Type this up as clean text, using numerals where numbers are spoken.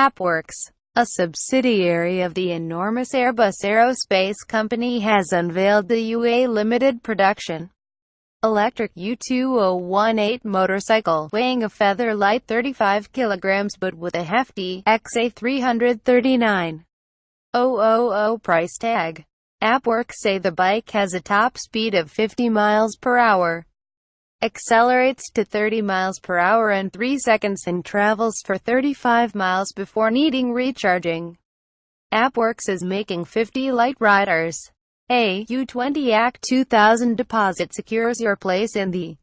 AppWorks, a subsidiary of the enormous Airbus Aerospace company, has unveiled the UA limited production electric U2018 motorcycle, weighing a feather-light 35 kilograms but with a hefty XA339,000 price tag. AppWorks say the bike has a top speed of 50 miles per hour, accelerates to 30 miles per hour in 3 seconds, and travels for 35 miles before needing recharging. AppWorks is making 50 light riders. A U20 AC 2000 deposit secures your place in the